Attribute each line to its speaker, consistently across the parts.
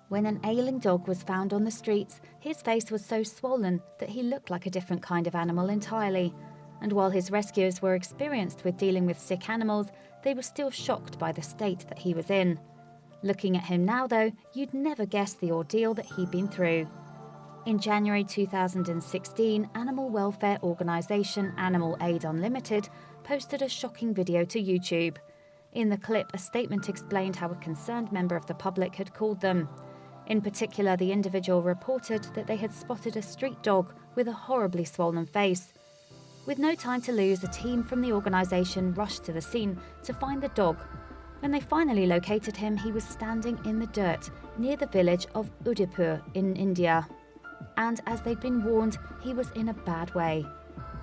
Speaker 1: When an ailing dog was found on the streets, his face was so swollen that he looked like a different kind of animal entirely. And while his rescuers were experienced with dealing with sick animals, they were still shocked by the state that he was in. Looking at him now, though, you'd never guess the ordeal that he'd been through. In January 2016, animal welfare organisation Animal Aid Unlimited posted a shocking video to YouTube. In the clip, a statement explained how a concerned member of the public had called them. In particular, the individual reported that they had spotted a street dog with a horribly swollen face. With no time to lose, a team from the organisation rushed to the scene to find the dog. When they finally located him, he was standing in the dirt near the village of Udaipur in India. And as they'd been warned, he was in a bad way.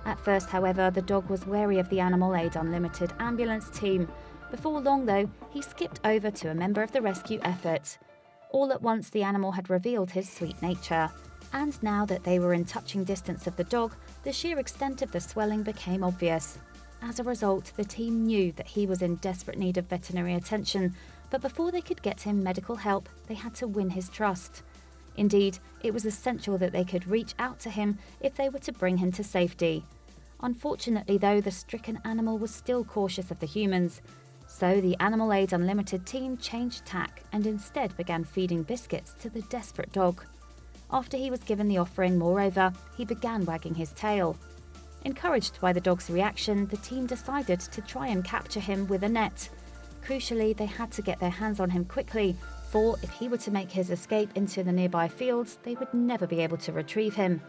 Speaker 1: At first, however, the dog was wary of the Animal Aid Unlimited ambulance team. Before long, though, he skipped over to a member of the rescue effort. All at once, the animal had revealed his sweet nature. And now that they were in touching distance of the dog, the sheer extent of the swelling became obvious. As a result, the team knew that he was in desperate need of veterinary attention, but before they could get him medical help, they had to win his trust. Indeed, it was essential that they could reach out to him if they were to bring him to safety. Unfortunately, though, the stricken animal was still cautious of the humans. So the Animal Aid Unlimited team changed tack and instead began feeding biscuits to the desperate dog. After he was given the offering, moreover, he began wagging his tail. Encouraged by the dog's reaction, the team decided to try and capture him with a net. Crucially, they had to get their hands on him quickly, for if he were to make his escape into the nearby fields, they would never be able to retrieve him.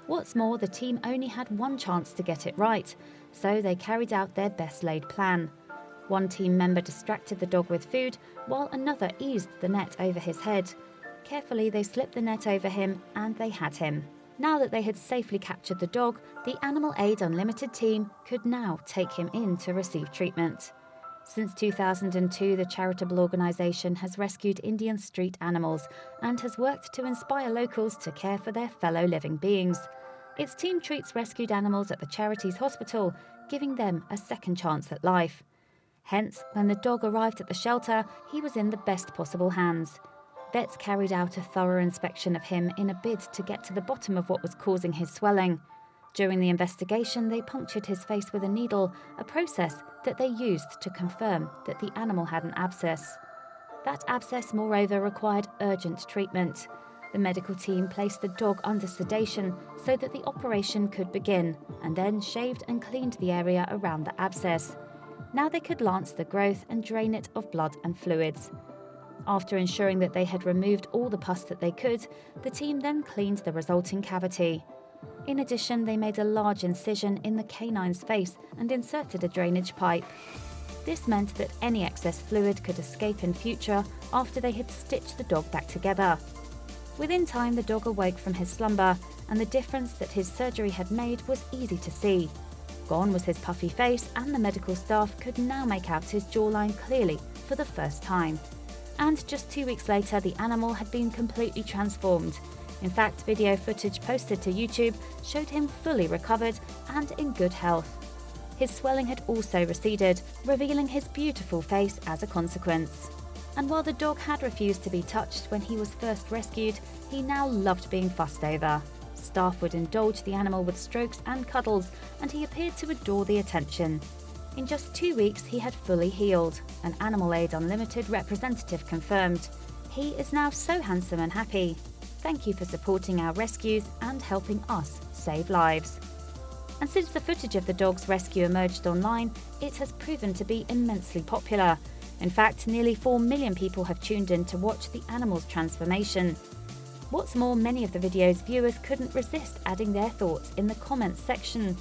Speaker 1: What's more, the team only had one chance to get it right, so they carried out their best-laid plan. One team member distracted the dog with food, while another eased the net over his head. Carefully, they slipped the net over him, and they had him. Now that they had safely captured the dog, the Animal Aid Unlimited team could now take him in to receive treatment. Since 2002, the charitable organisation has rescued Indian street animals and has worked to inspire locals to care for their fellow living beings. Its team treats rescued animals at the charity's hospital, giving them a second chance at life. Hence, when the dog arrived at the shelter, he was in the best possible hands. Vets carried out a thorough inspection of him in a bid to get to the bottom of what was causing his swelling. During the investigation, they punctured his face with a needle, a process that they used to confirm that the animal had an abscess. That abscess, moreover, required urgent treatment. The medical team placed the dog under sedation so that the operation could begin, and then shaved and cleaned the area around the abscess. Now they could lance the growth and drain it of blood and fluids. After ensuring that they had removed all the pus that they could, the team then cleaned the resulting cavity. In addition, they made a large incision in the canine's face and inserted a drainage pipe. This meant that any excess fluid could escape in future after they had stitched the dog back together. Within time, the dog awoke from his slumber, and the difference that his surgery had made was easy to see. Gone was his puffy face, and the medical staff could now make out his jawline clearly for the first time. And just 2 weeks later, the animal had been completely transformed. In fact, video footage posted to YouTube showed him fully recovered and in good health. His swelling had also receded, revealing his beautiful face as a consequence. And while the dog had refused to be touched when he was first rescued, he now loved being fussed over. Staff would indulge the animal with strokes and cuddles, and he appeared to adore the attention. In just 2 weeks, he had fully healed, an Animal Aid Unlimited representative confirmed. He is now so handsome and happy. Thank you for supporting our rescues and helping us save lives. And since the footage of the dog's rescue emerged online, it has proven to be immensely popular. In fact, nearly 4 million people have tuned in to watch the animal's transformation. What's more, many of the video's viewers couldn't resist adding their thoughts in the comments section.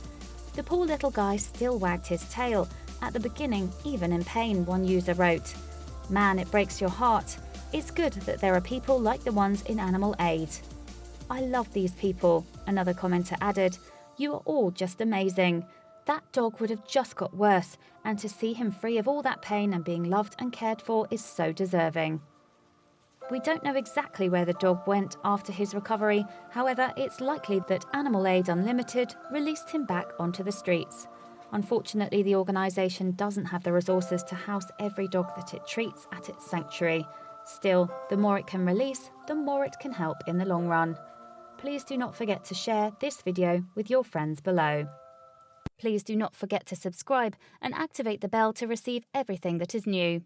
Speaker 1: The poor little guy still wagged his tail, at the beginning even in pain, one user wrote. Man, it breaks your heart. It's good that there are people like the ones in Animal Aid. I love these people, another commenter added. You are all just amazing. That dog would have just got worse, and to see him free of all that pain and being loved and cared for is so deserving. We don't know exactly where the dog went after his recovery. However, it's likely that Animal Aid Unlimited released him back onto the streets. Unfortunately, the organisation doesn't have the resources to house every dog that it treats at its sanctuary. Still, the more it can release, the more it can help in the long run. Please do not forget to share this video with your friends below. Please do not forget to subscribe and activate the bell to receive everything that is new.